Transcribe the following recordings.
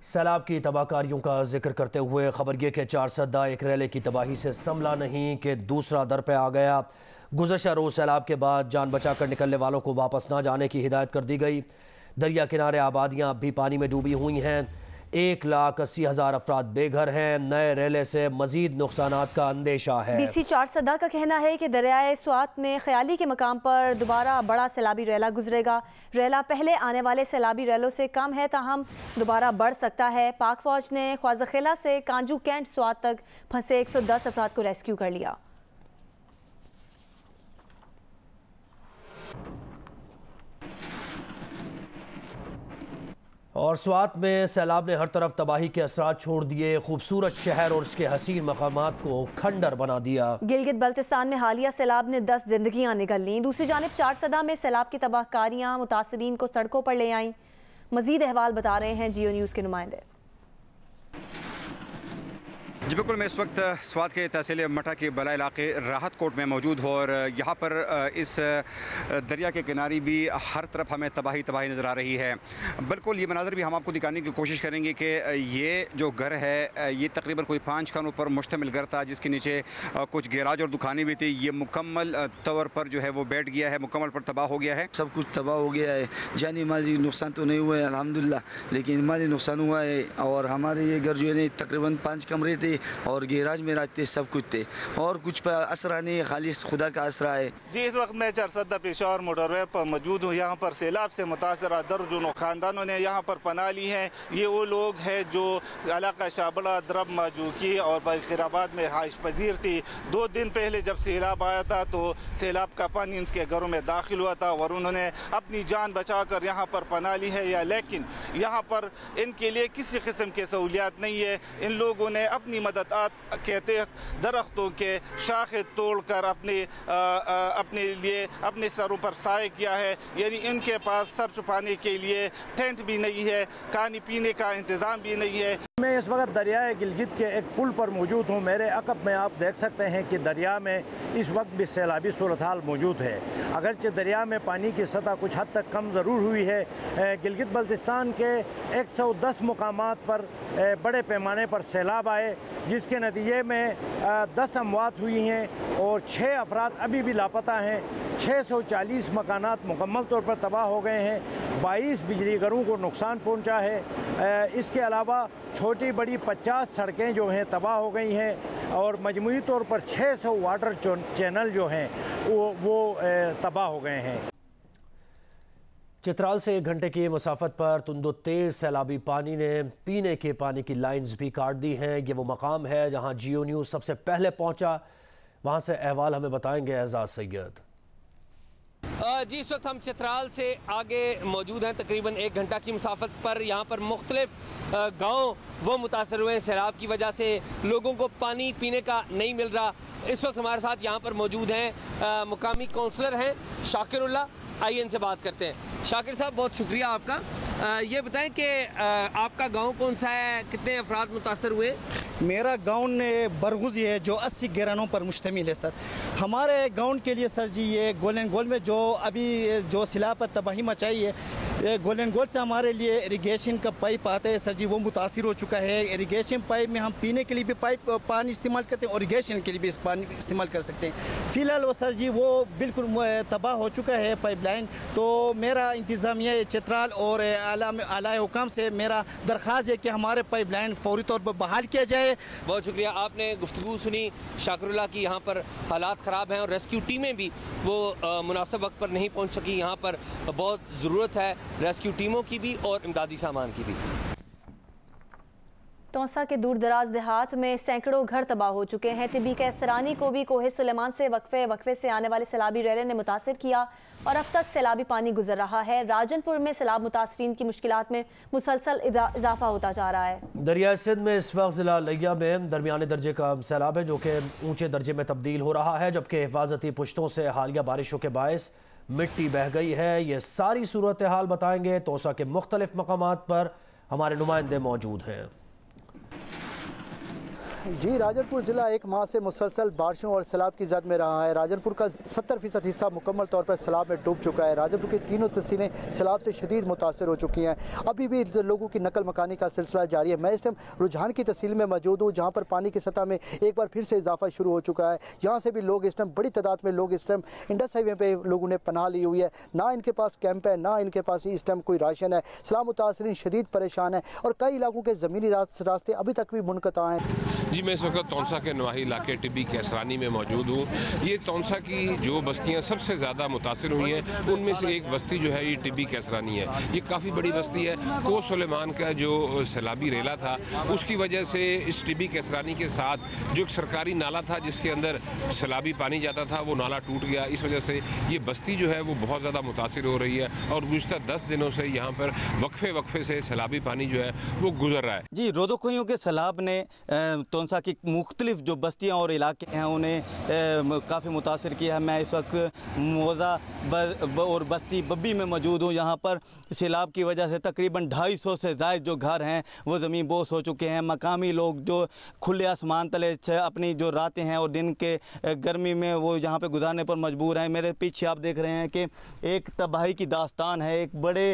सैलाब की तबाहकारियों का जिक्र करते हुए खबर यह कि 4 सदा एक रैले की तबाही से संभला नहीं कि दूसरा दर पे आ गया। गुज़श्ता रोज़ सैलाब के बाद जान बचा कर निकलने वालों को वापस ना जाने की हिदायत कर दी गई। दरिया किनारे आबादियाँ अब भी पानी में डूबी हुई हैं। 1,80,000 अफराद बेघर हैं। नए रेले से मजीद नुकसानात का अंदेशा है। BC 4 सदा का कहना है कि दरियाए स्वात में ख्याली के मकाम पर दोबारा बड़ा सैलाबी रैला गुजरेगा। रैला पहले आने वाले सैलाबी रैलों से कम है, ताहम दोबारा बढ़ सकता है। पाक फौज ने ख्वाज़ाखिला से कांजू कैंट स्वात तक फंसे 110 अफराद को रेस्क्यू कर लिया। और स्वात में सैलाब ने हर तरफ तबाही के असरात छोड़ दिए। खूबसूरत शहर और उसके हसीन मकामात को खंडर बना दिया। गिलगित बल्तिस्तान में हालिया सैलाब ने 10 जिंदगियां निकल लीं। दूसरी जानिब 4 सदा में सैलाब की तबाहकारियां मुतासरीन को सड़कों पर ले आईं। मजीद अहवाल बता रहे हैं जियो न्यूज़ के नुमाइंदे। जी बिल्कुल, मैं इस वक्त स्वात के तहसील मठा के बला इलाके राहत कोट में मौजूद हूँ और यहाँ पर इस दरिया के किनारे भी हर तरफ हमें तबाही नज़र आ रही है। बिल्कुल ये मनाज़र भी हम आपको दिखाने की कोशिश करेंगे कि ये जो घर है ये तकरीबन कोई 5 खानों पर मुश्तमिल घर था, जिसके नीचे कुछ गैराज और दुकानें भी थी। ये मुकम्मल तौर पर जो है वो बैठ गया है, मुकम्मल पर तबाह हो गया है। सब कुछ तबाह हो गया है। जानी माली नुकसान तो नहीं हुआ है अल्हम्दुलिल्लाह, लेकिन माली नुकसान हुआ है। और हमारे ये घर जो है तकरीबन 5 कमरे थे और गैराज में रहते सब कुछ थे और कुछ पर असरा नहीं, खाली खुदा का असरा है। जी इस वक्त मैं 4 सदा पेशावर मोटरवे पर मौजूद हूँ। यहाँ पर सैलाब से मुतासरा दर्जनों ख़ानदानों ने यहाँ पर पनाह ली है। ये वो लोग हैं जो इलाका शाबड़ा, द्रब, माजूकी और बखीराबाद में हाइश पजीर थी। 2 दिन पहले जब सैलाब आया था तो सैलाब का पानी उनके घरों में दाखिल हुआ था और उन्होंने अपनी जान बचा कर यहाँ पर पनाह ली है। लेकिन यहाँ पर इनके लिए किसी किस्म की सहूलियात नहीं है। इन लोगों ने अपनी मदद के तहत दरख्तों के शाखे तोड़कर अपने लिए अपने सरों पर साए किया है। यानी इनके पास सर छुपाने के लिए टेंट भी नहीं है, खाने पीने का इंतज़ाम भी नहीं है। मैं इस वक्त दरियाए गिलगित के एक पुल पर मौजूद हूँ। मेरे अक़ब में आप देख सकते हैं कि दरिया में इस वक्त भी सैलाबी सूरत हाल मौजूद है। अगरचे दरिया में पानी की सतह कुछ हद तक कम ज़रूर हुई है। गिलगित बल्तिस्तान के 110 मुकामात पर बड़े पैमाने पर सैलाब आए, जिसके नतीजे में 10 अमवात हुई हैं और 6 अफराद अभी भी लापता हैं। 640 मकानात मुकम्मल तौर पर तबाह हो गए हैं। 22 बिजली घरों को नुकसान पहुंचा है। इसके अलावा छोटी बड़ी 50 सड़कें जो हैं तबाह हो गई हैं और मजमूई तौर पर 600 वाटर चैनल जो हैं वो तबाह हो गए हैं। चित्राल से 1 घंटे की मुसाफत पर तुंदो तेज सैलाबी पानी ने पीने के पानी की लाइंस भी काट दी हैं। ये वो मकाम है जहां जियो न्यूज़ सबसे पहले पहुंचा। वहां से अहवाल हमें बताएंगे एजाज सैयद। जी इस वक्त हम चित्राल से आगे मौजूद हैं, तकरीबन 1 घंटा की मुसाफत पर। यहाँ पर मुख्तलिफ गाँव वो मुतासर हुए हैं सैलाब की वजह से, लोगों को पानी पीने का नहीं मिल रहा। इस वक्त हमारे साथ यहाँ पर मौजूद हैं मुकामी काउंसलर हैं शाकिरुल्लाह। आइए इनसे बात करते हैं। शाकिर साहब बहुत शुक्रिया आपका। ये बताएं कि आपका गांव कौन सा है, कितने अफराद मुतासर हुए? मेरा गाँव बरगुज़ है जो 80 गैरानों पर मुश्तमिल है सर। हमारे गाँव के लिए सर जी ये गोल्डन गोल में जो अभी जो सैलाब पर तबाही मचाई है, गोल्डन गोल से हमारे लिए इरिगेशन का पाइप आता है सर जी, वो मुतासिर हो चुका है। इरिगेशन पाइप में हम पीने के लिए भी पानी इस्तेमाल करते हैं और इरिगेशन के लिए भी पानी इस्तेमाल कर सकते हैं। फ़िलहाल वो सर जी वो बिल्कुल तबाह हो चुका है पाइपलाइन। तो मेरा इंतज़ामिया चित्राल और आला हुकाम से मेरा दरख्वास्त है कि हमारे पाइपलाइन फौरी तौर पर बहाल किया जाए। बहुत शुक्रिया, आपने गुफ्तगू सुनी शाकिरुल्लाह की। यहाँ पर हालात ख़राब हैं और रेस्क्यू टीमें भी वो मुनासिब वक्त पर नहीं पहुँच सकी। यहाँ पर बहुत ज़रूरत है रेस्क्यू टीमों की भी और इमदादी सामान की भी। तौसा के दूर दराज देहात में सैकड़ों घर तबाह हो चुके हैं। टिब्बी के सरानी को भी कोहे सुलेमान से वक्फे से आने वाले सैलाबी रैले ने मुतासिर किया और अब तक सैलाबी पानी गुजर रहा है। राजनपुर में सैलाब मुतासरीन की मुश्किलात में मुसलसल इजाफा होता जा रहा है। दरिया सिंध में इस वक्त जिला लिया में दरमियाने दर्जे का सैलाब है जो कि ऊंचे दर्जे में तब्दील हो रहा है, जबकि हिफाजती पुश्तों से हालिया बारिशों के बायस मिट्टी बह गई है। ये सारी सूरत हाल बताएंगे। तौसा के मुख्तलिफ मकामात पर हमारे नुमाइंदे मौजूद हैं। जी, राजनपुर ज़िला एक माह से मुसलसल बारिशों और सैलाब की जद में रहा है। राजनपुर का 70% हिस्सा मुकम्मल तौर पर सैलाब में डूब चुका है। राजनपुर की तीनों तहसीलें सैलाब से शदीद मुतासर हो चुकी हैं। अभी भी लोगों की नकल मकानी का सिलसिला जारी है। मैं इस टाइम रुझान की तहसील में मौजूद हूँ, जहाँ पर पानी की सतह में एक बार फिर से इजाफा शुरू हो चुका है। यहाँ से भी लोग इस टाइम बड़ी तादाद में लोग इस टाइम इंडस हाईवे पे लोगों ने पनाह ली हुई है। ना इनके पास कैंप है, ना इनके पास इस टाइम कोई राशन है। सैलाब मुतासरीन शदीद परेशान है और कई इलाकों के ज़मीनी रास्ते अभी तक भी मुनक़ता हैं। जी, मैं इस वक्त तौंसा के नवाही इलाके टिब्बी कैसरानी में मौजूद हूँ। ये तौंसा की जो बस्तियाँ सबसे ज़्यादा मुतासिर हुई हैं, उनमें से एक बस्ती जो है ये टिब्बी कैसरानी है। ये काफ़ी बड़ी बस्ती है। को सुलेमान का जो सैलाबी रेला था, उसकी वजह से इस टिब्बी कैसरानी के साथ जो एक सरकारी नाला था जिसके अंदर सैलाबी पानी जाता था, वो नाला टूट गया। इस वजह से ये बस्ती जो है वो बहुत ज़्यादा मुतासिर हो रही है और गुज़िश्ता 10 दिनों से यहाँ पर वक्फे से सैलाबी पानी जो है वो गुजर रहा है। जी, रोदोखोइयों के सैलाब ने तौंसा की मुख्तलिफ जो बस्तियाँ और इलाके हैं उन्हें काफ़ी मुतासर किया है। मैं इस वक्त मोज़ा और बस्ती बब्बी में मौजूद हूँ। यहाँ पर सैलाब की वजह से तकरीबन 250 से ज़ायद जो घर हैं वो ज़मीन बोस हो चुके हैं। मकामी लोग जो खुले आसमान तले अपनी जो रातें हैं और दिन के गर्मी में वो यहाँ पे गुजारने पर मजबूर हैं। मेरे पीछे आप देख रहे हैं कि एक तबाही की दास्तान है। एक बड़े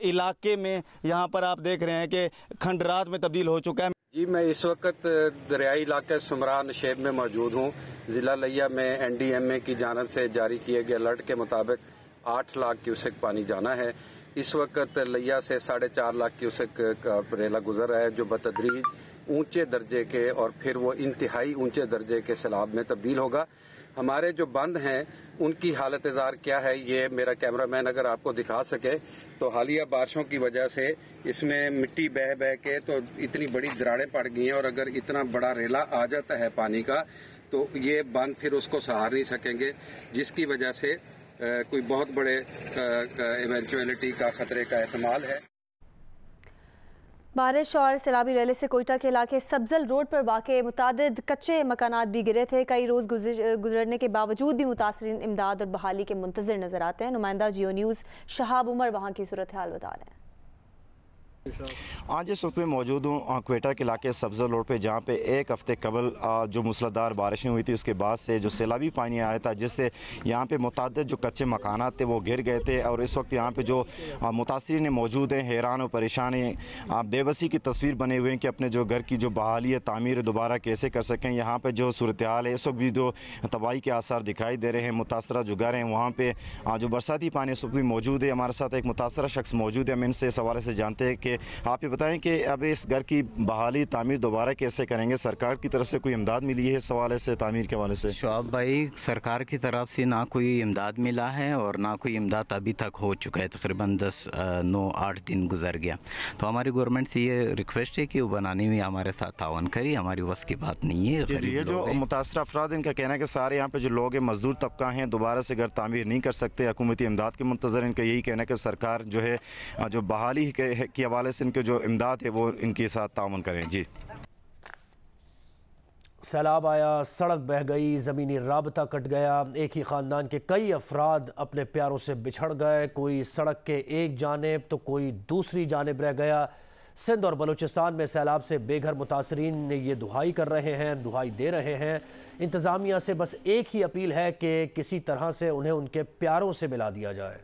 इलाके में यहाँ पर आप देख रहे हैं कि खंडरात में तब्दील हो चुका है। जी, मैं इस वक्त दरियाई इलाके सुमरा नशेब में मौजूद हूँ। ज़िला लिया में NDMA की जानब से जारी किए गए अलर्ट के मुताबिक 8 लाख क्यूसेक पानी जाना है। इस वक्त लिया से 4.5 लाख क्यूसेक का रेला गुजर रहा है, जो बतदरीज ऊंचे दर्जे के और फिर वो इंतहाई ऊंचे दर्जे के सैलाब में तब्दील होगा। हमारे जो बंद हैं उनकी हालत ज़ार क्या है, ये मेरा कैमरामैन अगर आपको दिखा सके तो हालिया बारिशों की वजह से इसमें मिट्टी बह के तो इतनी बड़ी दरारें पड़ गई हैं और अगर इतना बड़ा रेला आ जाता है पानी का तो ये बंद फिर उसको सहार नहीं सकेंगे, जिसकी वजह से कोई बहुत बड़े इवेंचुअलिटी का खतरे का एहतमाल है। बारिश और सैलाबी रेले से कोयटा के इलाके सब्जल रोड पर वाक़े मुतादिद कच्चे मकानात भी गिरे थे। कई रोज़ गुजरने के बावजूद भी मुतासरीन इमदाद और बहाली के मुंतज़िर नज़र आते हैं। नुमाइंदा जियो न्यूज़ शहाब उमर वहाँ की सूरत हाल बता रहे हैं। आज इस वक्त में मौजूद हूँ क्वेटा के इलाके सब्ज़ल रोड पे, जहाँ पे एक हफ़्ते कबल जो मूसलाधार बारिशें हुई थी उसके बाद से जो सैलाबी पानी आया था, जिससे यहाँ पे मुतादिद जो कच्चे मकानात थे वो गिर गए थे। और इस वक्त यहाँ पे जो मुतासरीन मौजूद हैं हैरान और परेशान हैं, बेबसी की तस्वीर बने हुए हैं कि अपने जो घर की जो बहाली है, तामीर दोबारा कैसे कर सकें। यहाँ पर जो सूरत हाल है, इस वक्त भी जो तबाही के आसार दिखाई दे रहे हैं। मुतासरा जो घर हैं वहाँ पर जो बरसाती पानी इस वक्त भी मौजूद है। हमारे साथ एक मुतासरा शख्स मौजूद है, हम इनसे इस हवाले से जानते हैं कि आप ये बताएं कि अब इस घर की बहाली तामीर दोबारा कैसे करेंगे। सरकार की तरफ से कोई इमदाद मिली है इस हवाले से, तामीर के हवाले से? शुआब भाई, सरकार की तरफ से ना कोई इमदाद मिला है और ना कोई इमदाद अभी तक हो चुका है। तकरीबन 9-8 दिन गुजर गया। तो हमारी गवर्नमेंट से ये रिक्वेस्ट है कि वो बनाने में हमारे साथ तावन करी। हमारी बस की बात नहीं है। ये जो मुतासर अफराद, इनका कहना है कि सारे यहाँ पे जो लोग हैं मजदूर तबका हैं, दोबारा से घर तामीर नहीं कर सकते, हुकूमती इमदाद के मुंतज़र। इनका यही कहना है कि सरकार जो है जो बहाली के हवाले से इनके जो इमदाद है वो इनके साथ ताउन करें। जी, सैलाब आया, सड़क बह गई, ज़मीनी राबता कट गया। एक ही ख़ानदान के कई अफराद अपने प्यारों से बिछड़ गए। कोई सड़क के एक जानिब तो कोई दूसरी जानिब रह गया। सिंध और बलूचिस्तान में सैलाब से बेघर मुतासरीन ये दुहाई कर रहे हैं, दुहाई दे रहे हैं। इंतज़ामिया से बस एक ही अपील है कि किसी तरह से उन्हें उनके प्यारों से मिला दिया जाए।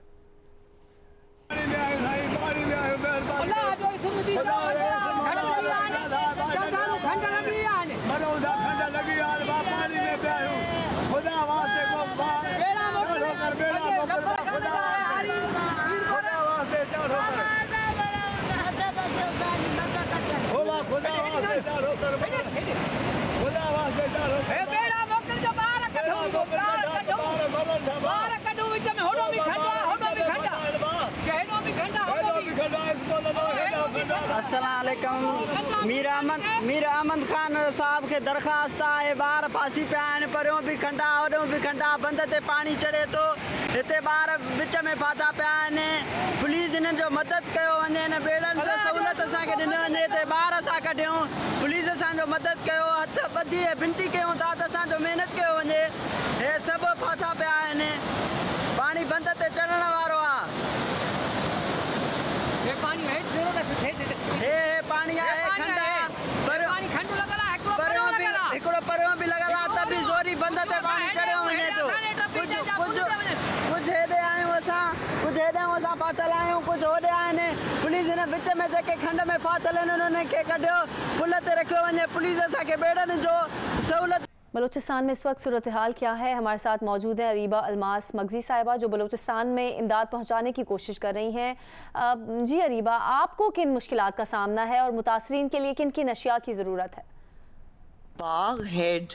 मीर अहमद खान साहब के दरखास्त है बार फांसी पे आने पर भी खंडा होदों भी खंडा बंद ते पानी चढ़े तो हिते बार विच में फाता पे आने। पुलिस ने जो मदद कयो वने न बेड़न जो सहूलत असा के ॾिनो वने ते बार असा कढियो। पुलिस असा जो मदद कयो, हथ ॿधी बिनती कयो ता असा जो मेहनत कयो वने। हे सब फाता पे आने, पानी बंद ते चढ़ण वारो आ। हे पानी है, हे पानी आहे खंडा पर पानी खंड लगला है। कुछ हो रहा है पुलिस ने विच में जेके खंड में फाथल उन्होंने के कढियो पुल ते रखियो वञे पुलिस असांखे बेड़नि जो सहूलत। बलूचिस्तान में इस वक्त सूरत हाल क्या है? हमारे साथ मौजूद है अरीबा अलमास मगजी साहिबा जो बलूचिस्तान में इमदाद पहुंचाने की कोशिश कर रही हैं। जी अरीबा, आपको किन मुश्किलात का सामना है और मुतासरीन के लिए किन किन अशिया की ज़रूरत है? बाग हेड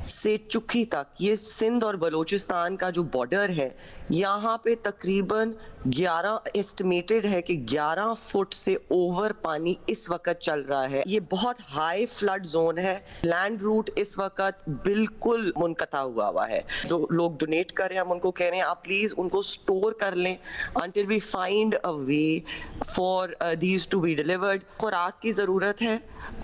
से चुखी तक, ये सिंध और बलूचिस्तान का जो बॉर्डर है, यहाँ पे तकरीबन 11 एस्टिमेटेड है कि 11 फुट से ओवर पानी इस वक्त चल रहा है। ये बहुत हाई फ्लड जोन है। लैंड रूट इस वक्त बिल्कुल मुनक़ता हुआ है। जो लोग डोनेट कर रहे हैं हम उनको कह रहे हैं आप प्लीज उनको स्टोर कर लें until we find a way for these to be delivered. खुराक की जरूरत है,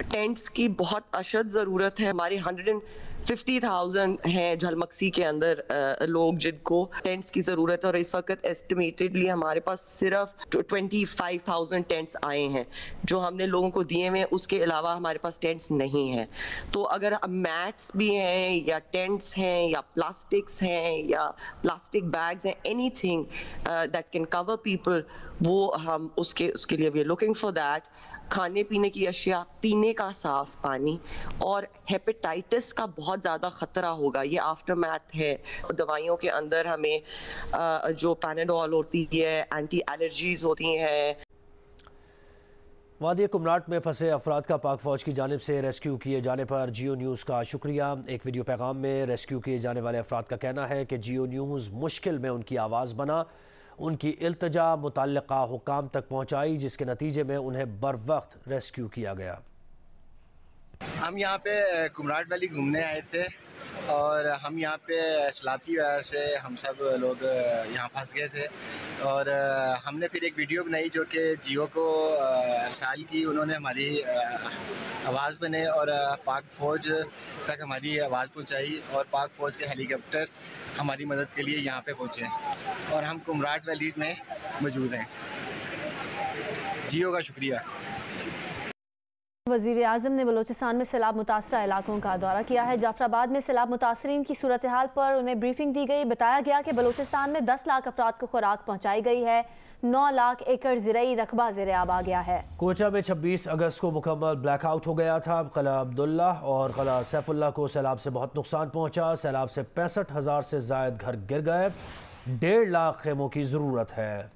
टेंट्स की बहुत अशद जरूरत है। हमारी 150,000 हैं झलमक्सी के अंदर लोग जिनको टेंट्स की जरूरत है और इस वक्त एस्टिमेटेडली हमारे पास सिर्फ 25,000 टेंट्स आए हैं जो हमने लोगों को दिए हुए। उसके अलावा हमारे पास टेंट्स नहीं हैं। तो अगर मैट्स भी हैं या टेंट्स हैं या प्लास्टिक्स हैं या प्लास्टिक बैग्स हैं, anything that can cover people, वो हम उसके लिए we are looking for that. खाने पीने की अशिया, पीने का साफ पानी और हेपेटाइटिस का बहुत ज़्यादा ख़तरा होगा, ये आफ्टरमैथ है। दवाइयों के अंदर हमें जो पैनाडोल होती है, एंटी एलर्जीज होती हैं। वादी कुमराट में फंसे अफराद का पाक फ़ौज की जानिब से रेस्क्यू किए जाने पर जियो न्यूज़ का शुक्रिया। एक वीडियो पैगाम में रेस्क्यू किए जाने वाले अफराद का कहना है कि जियो न्यूज़ मुश्किल में उनकी आवाज़ बना, उनकी इल्तजा मुतल्लिका हुकाम तक पहुँचाई, जिसके नतीजे में उन्हें बर वक्त रेस्क्यू किया गया। हम यहाँ पे कुमराट वैली घूमने आए थे और हम यहाँ पे सैलाब की वजह से हम सब लोग यहाँ फंस गए थे और हमने फिर एक वीडियो बनाई जो कि जियो को अरसाल की। उन्होंने हमारी आवाज़ बने और पाक फ़ौज तक हमारी आवाज़ पहुँचाई और पाक फ़ौज के हेलीकॉप्टर हमारी मदद के लिए यहाँ पे पहुँचे और हम कुमराट वैली में मौजूद हैं। जियो का शुक्रिया। वज़ीर आज़म ने बलूचिस्तान में सैलाब मुतासरा इलाकों का दौरा किया है। जाफराबाद में सैलाब मुतासरीन की सूरत हाल पर उन्हें ब्रीफिंग दी गई। बताया गया कि बलूचिस्तान में 10 लाख अफराद को खुराक पहुँचाई गई है। 9 लाख एकड़ ज़राई रकबा ज़ेर आब आ गया है। कोचा में 26 अगस्त को मुकम्मल ब्लैकआउट हो गया था। क़िला अब्दुल्ला और क़िला सैफुल्ला को सैलाब से बहुत नुकसान पहुँचा। सैलाब से 65,000 से ज़ायद घर गिर गए। 1.5 लाख खेमों की ज़रूरत है।